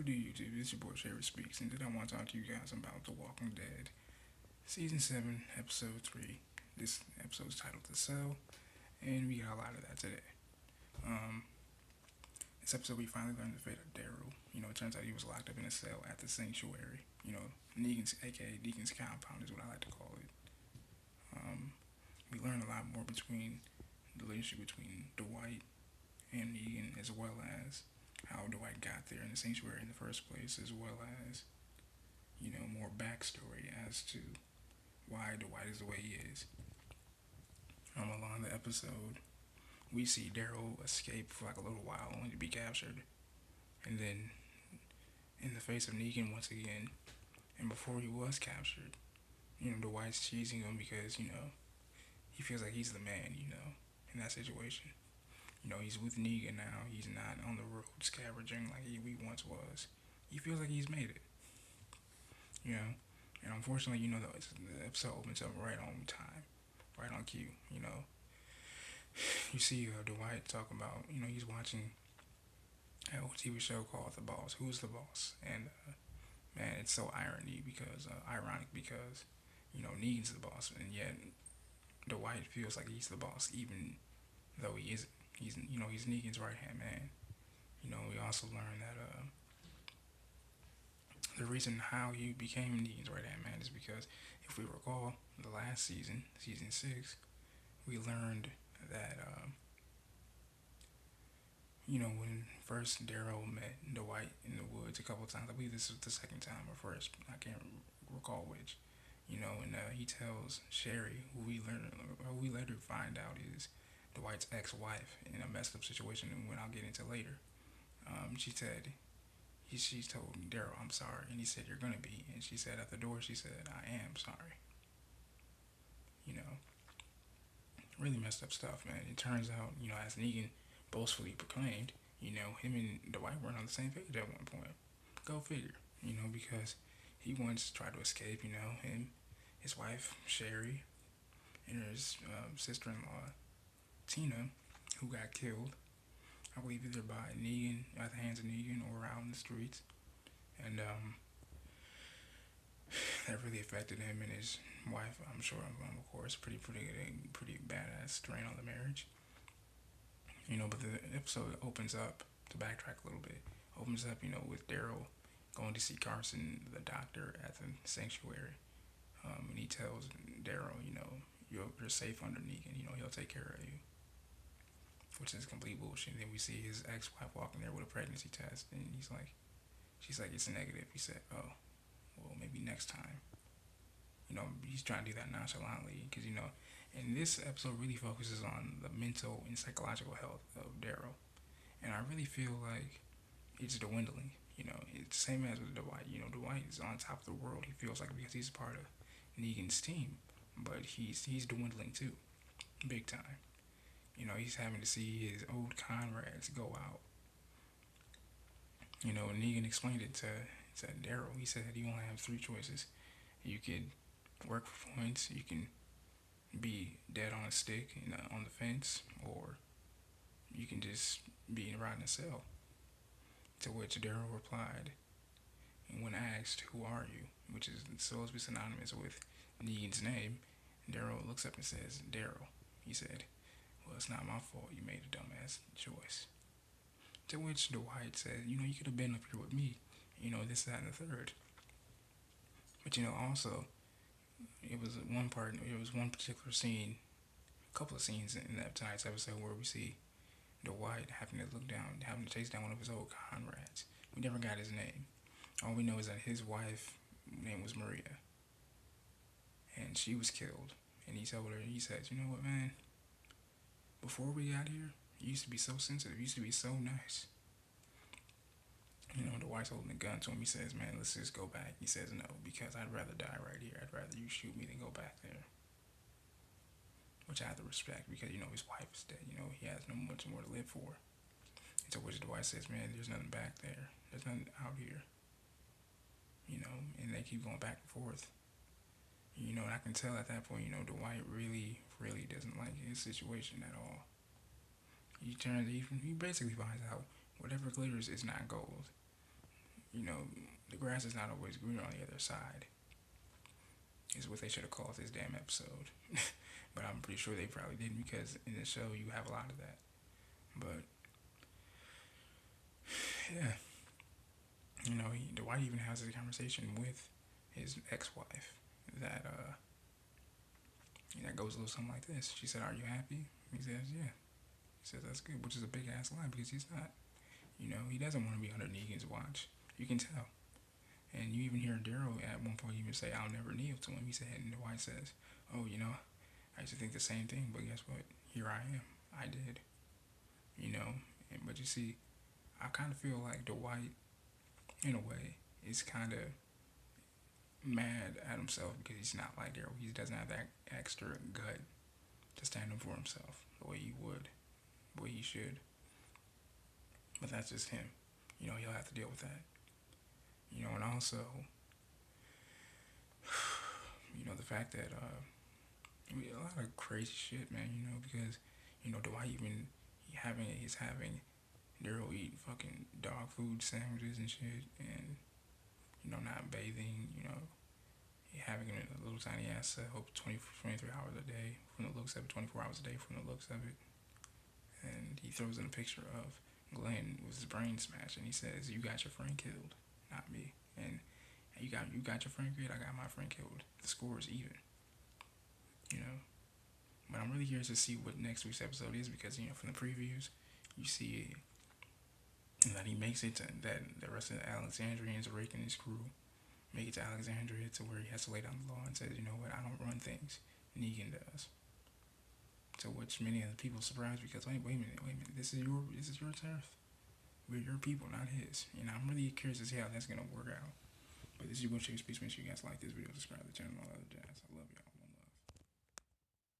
What do YouTube? It's your boy Sherry Speaks, and today I want to talk to you guys about The Walking Dead, Season 7, Episode 3. This episode is titled The Cell, and we got a lot of that today. Um, this episode we finally learned the fate of Darryl. It turns out he was locked up in a cell at the sanctuary. Negan's, aka Negan's compound is what I like to call it. We learned a lot more between the relationship between Dwight and Negan, as well as how Dwight got there in the sanctuary in the first place, as well as more backstory as to why Dwight is the way he is. Along the episode, we see Darryl escape for like a little while, only to be captured, and then in the face of Negan once again. And before he was captured, Dwight's cheesing him because he feels like he's the man, in that situation. He's with Negan now. He's not on the road scavenging like he once was. He feels like he's made it. And unfortunately, the episode opens up right on time, right on cue. You see Dwight talk about, he's watching a TV show called The Boss. Who's the boss? And man, it's so ironic because Negan's the boss, and yet Dwight feels like he's the boss, even though he isn't. He's Negan's right hand man. We also learned that the reason how he became Negan's right hand man is because, if we recall, the last season, season 6, we learned that when first Darryl met Dwight in the woods a couple of times. I believe this was the second time or first. I can't recall which. And he tells Sherry, who we later find out is Dwight's ex-wife, in a messed up situation, and when I'll get into later. She told Darryl, "I'm sorry," and he said, "You're gonna be." And she said at the door, she said, "I am sorry." You know, really messed up stuff, man. It turns out, as Negan boastfully proclaimed, him and Dwight weren't on the same page at one point. Go figure, because he once tried to escape, him, his wife, Sherry, and his sister-in-law, Tina, who got killed, I believe either by Negan, at the hands of Negan, or out in the streets. And that really affected him and his wife, I'm sure, of course, pretty badass strain on the marriage. But the episode opens up, to backtrack a little bit, opens up, with Darryl going to see Carson, the doctor, at the sanctuary. And he tells Darryl, you're safe under Negan, he'll take care of you. Which is complete bullshit. And then we see his ex-wife walking there with a pregnancy test, and she's like, it's negative. He said, oh, well, maybe next time. He's trying to do that nonchalantly, because, and this episode really focuses on the mental and psychological health of Darryl. And I really feel like it's dwindling. It's the same as with Dwight. Dwight is on top of the world, he feels like, because he's part of Negan's team. But he's dwindling too, big time. He's having to see his old comrades go out. Negan explained it to Darryl. He said you only have 3 choices. You could work for points, you can be dead on a stick on the fence, or you can just be rotting in a cell. To which Darryl replied, and when asked, "Who are you?" which is supposed to be synonymous with Negan's name, Darryl looks up and says, "Darryl." He said, "Well, it's not my fault you made a dumbass choice." To which Dwight said, you could have been up here with me, this, that, and the third. But, also, it was one particular scene, a couple of scenes in that tonight's episode where we see Dwight having to look down, having to chase down one of his old comrades. We never got his name. All we know is that his wife name was Maria. And she was killed. And he told her, he says, "You know what, man? Before we got here, you used to be so sensitive. You used to be so nice." Dwight's holding a gun to him. He says, "Man, let's just go back." He says, "No, because I'd rather die right here. I'd rather you shoot me than go back there." Which I have to respect, because, his wife is dead. He has no much more to live for. And to which Dwight says, "Man, there's nothing back there. There's nothing out here." And they keep going back and forth. And I can tell at that point, Dwight really, really doesn't like his situation at all. He basically finds out whatever glitters is not gold. you know, the grass is not always greener on the other side. Is what they should have called this damn episode. But I'm pretty sure they probably didn't, because in the show you have a lot of that. But yeah, you know, Dwight even has a conversation with his ex-wife that that goes a little something like this. She said, "Are you happy?" He says, "Yeah." He says, "That's good," which is a big ass lie, because he's not. You know, he doesn't want to be under Negan's watch. You can tell. And you even hear Darryl at one point even say, "I'll never kneel to him." He said, and Dwight says, "Oh, you know, I used to think the same thing, but guess what? Here I am. I did." You know, but you see, I kind of feel like Dwight, in a way, is kind of mad at himself because he's not like Darryl. He doesn't have that extra gut to stand up for himself the way he would, the way he should. But that's just him. You know, he'll have to deal with that. You know, and also, you know, the fact that a lot of crazy shit, man. You know, because Dwight even he's having Darryl eat fucking dog food sandwiches and shit, and not bathing. Having him in a little tiny ass cell, 23 hours a day from the looks of it, 24 hours a day from the looks of it. And he throws in a picture of Glenn with his brain smashed, and he says, "You got your friend killed, not me." And you got your friend killed. I got my friend killed. The score is even. You know. But I'm really curious to see what next week's episode is, because from the previews, you see that he makes it to that the rest of the Alexandrians, Rick and his crew, make it to Alexandria, to where he has to lay down the law and says, "You know what? I don't run things. Negan does." To which many of the people are surprised, because wait a minute, this is your turf. We're your people, not his. I'm really curious to see how that's gonna work out. But this is your boy Shakespeare. Make sure you guys like this video, subscribe to the channel, and all that other jazz. I love y'all.